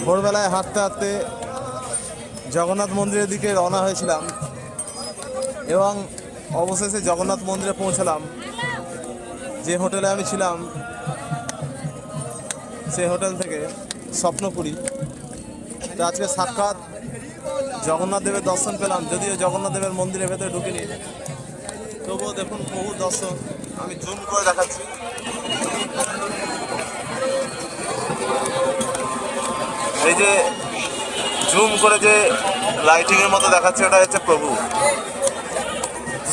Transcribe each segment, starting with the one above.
ভোরবেলায় হাঁটতে হাঁটতে জগন্নাথ মন্দিরের দিকে রওনা হয়েছিলাম এবং অবশেষে জগন্নাথ মন্দিরে পৌঁছালাম। যে হোটেলে আমি ছিলাম সেই হোটেল থেকে স্বপ্নপুরী। তো আজকে সাক্ষাৎ জগন্নাথ দেবের দর্শন পেলাম, যদিও জগন্নাথ দেবের মন্দিরের ভেতরে ঢুকিনি, তবুও দেখুন বহু দর্শন। আমি জুম করে দেখাচ্ছি। এই যে জুম করে যে লাইটিংয়ের মতো দেখাচ্ছে, ওটা হচ্ছে প্রভু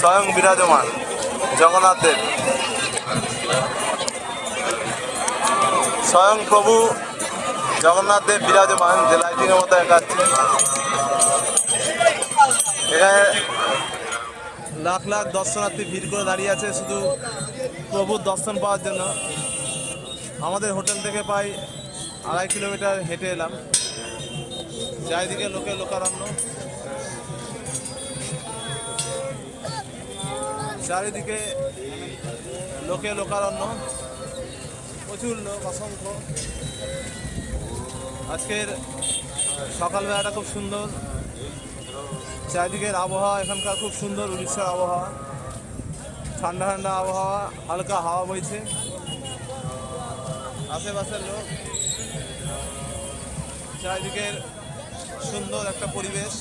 স্বয়ং বিরাজমান জগন্নাথ দেব। স্বয়ং প্রভু জগন্নাথ দেব বিরাজমান যে লাইটিংয়ের মতো দেখাচ্ছে। এখানে লাখ লাখ দর্শনার্থী ভিড় করে দাঁড়িয়ে আছে শুধু প্রভুর দর্শন পাওয়ার জন্য। আমাদের হোটেল থেকে প্রায় 2.5 কিলোমিটার হেঁটে এলাম। চারিদিকে লোকে লোকারণ্য, চারিদিকে লোকে লোকারণ্য, প্রচুর লোক, অসংখ্য। আজকের সকালবেলাটা খুব সুন্দর, চারিদিকের আবহাওয়া এখানকার খুব সুন্দর। উড়িষ্যার আবহাওয়া, ঠান্ডা ঠান্ডা আবহাওয়া, হালকা হাওয়া বইছে। আশেপাশের লোক, চারিদিকের সুন্দর একটা পরিবেশ।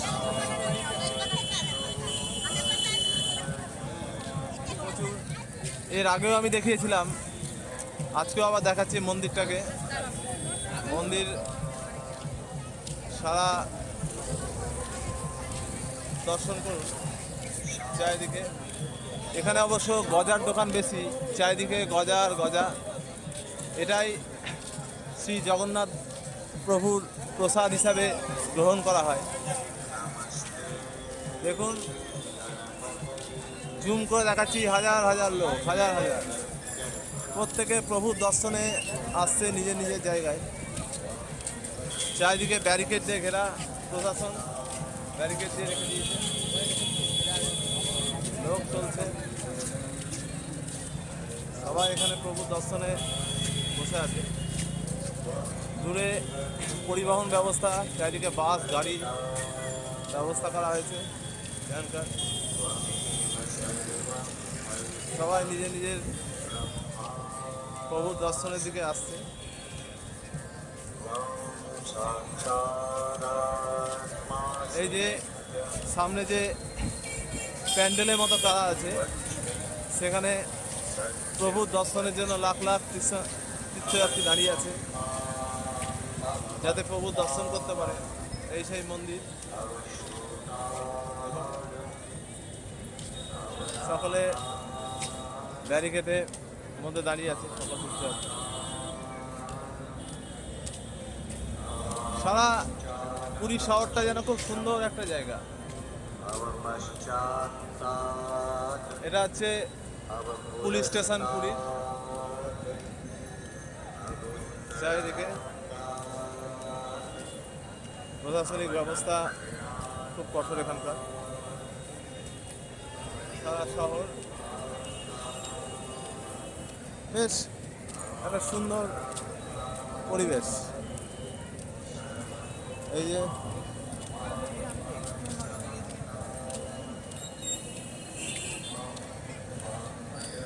প্রচুর, এর আগেও আমি দেখিয়েছিলাম, আজকেও আবার দেখাচ্ছি মন্দিরটাকে। মন্দির সারা দর্শন করুন চারিদিকে। এখানে অবশ্য গজার দোকান বেশি, চারিদিকে গজা আর গজা। এটাই শ্রী জগন্নাথ প্রভুর প্রসাদ হিসাবে গ্রহণ করা হয়। দেখুন জুম করে দেখাচ্ছি, হাজার হাজার লোক, হাজার হাজার, প্রত্যেকে প্রভুর দর্শনে আসছে নিজের নিজের জায়গায়। চারিদিকে ব্যারিকেড দিয়ে ঘেরা, প্রশাসন ব্যারিকেড দিয়ে রেখে দিয়েছে, লোক চলছে, সবাই এখানে প্রভুর দর্শনে বসে আছে। দূরে পরিবহন ব্যবস্থা, চারিদিকে বাস গাড়ি ব্যবস্থা করা হয়েছে। এখানকার সবাই নিজের নিজের প্রভুর দর্শনের দিকে আসছে। এই যে সামনে যে প্যান্ডেলের মতো করা আছে, সেখানে প্রভুর দর্শনের জন্য লাখ লাখ তীর্থযাত্রী দাঁড়িয়ে আছে, যাতে প্রভুর দর্শন করতে পারে। এই সেই মন্দির। সকলে ব্যারিকেডের মধ্যে দাঁড়িয়ে আছে, সকল তীর্থযাত্রী। সারা পুরী শহরটা যেন খুব সুন্দর একটা জায়গা। এটা হচ্ছে পুলিশ স্টেশন পুরী। চারিদিকে প্রশাসনিক ব্যবস্থা খুব কঠোর এখানকার। সারা শহর বেশ একটা সুন্দর পরিবেশ। এই যে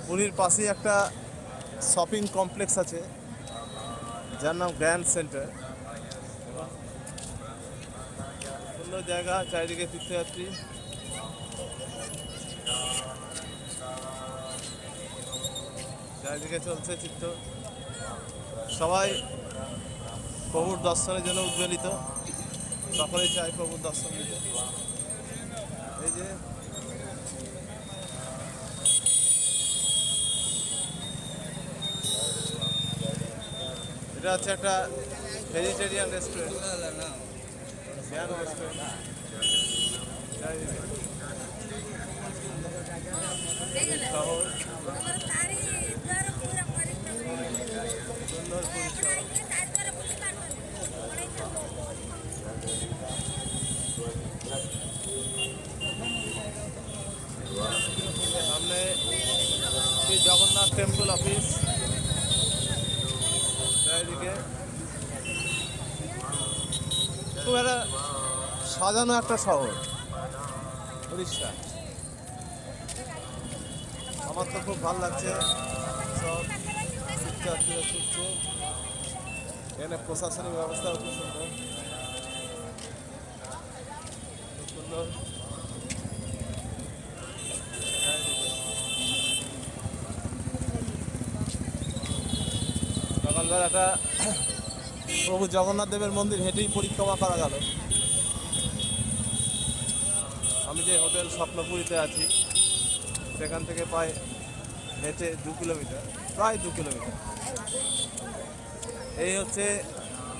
পুরীর পাশেই একটা শপিং কমপ্লেক্স আছে, যার নাম গ্র্যান্ড সেন্টার। সুন্দর জায়গা, চারিদিকে তীর্থযাত্রী। চারিদিকে চলছে চিত্র, সবাই প্রভুর দর্শনের জন্য উদ্বেলিত, সকলেই চায় প্রভুর দর্শন দিতে। এই যে এটা হচ্ছে একটা ভেজিটেরিয়ান রেস্টুরেন্ট, শহর সুন্দর সামনে শ্রী জগন্নাথ টেম্পল অফিস, চারিদিকে খুব একটা সাজানো একটা শহর উড়িষ্যা। আমার তো খুব ভালো লাগছে, সব তীর্থযাত্রীরা ছুটছে। এখানে প্রশাসনিক ব্যবস্থাও খুব সুন্দর, খুব সুন্দর। সকালবেলা একটা প্রভু জগন্নাথ দেবের মন্দির হেঁটেই পরিক্রমা করা গেল। আমি যে হোটেল স্বপ্নপুরীতে আছি সেখান থেকে প্রায় হেঁটে 2 কিলোমিটার, প্রায় 2 কিলোমিটার। এই হচ্ছে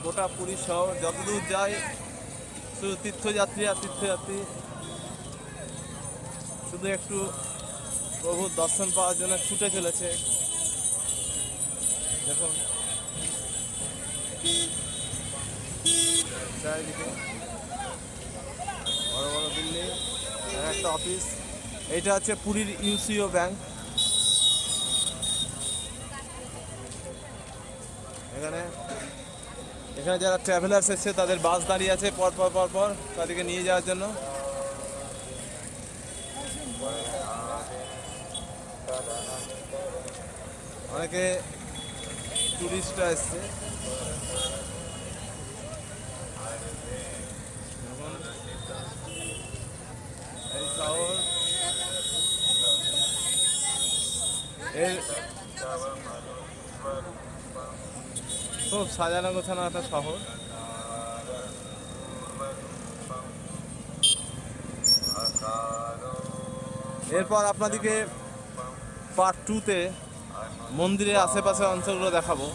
গোটা পুরী শহর। যতদূর যায় শুধু তীর্থযাত্রী আর তীর্থযাত্রী, শুধু একটু প্রভুর দর্শন পাওয়ার জন্য ছুটে চলেছে। দেখুন চারিদিকে বড় বড় বিল্ডিং, একটা অফিস। এইটা হচ্ছে পুরীর ইউসিও ব্যাংক। এখানে এখানে যারা ট্রাভেলার্স এসছে তাদের বাস দাঁড়িয়ে আছে পর পর পর পর তাদেরকে নিয়ে যাওয়ার জন্য। অনেকে টুরিস্টরা এসছে। এই শহর এর খুব সাজানো গোছানো একটা শহর। এরপর আপনাদেরকে পার্ট 2-তে মন্দিরের আশেপাশে অঞ্চলগুলো দেখাবো।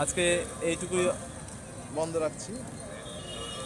আজকে এইটুকুই বন্ধ রাখছি।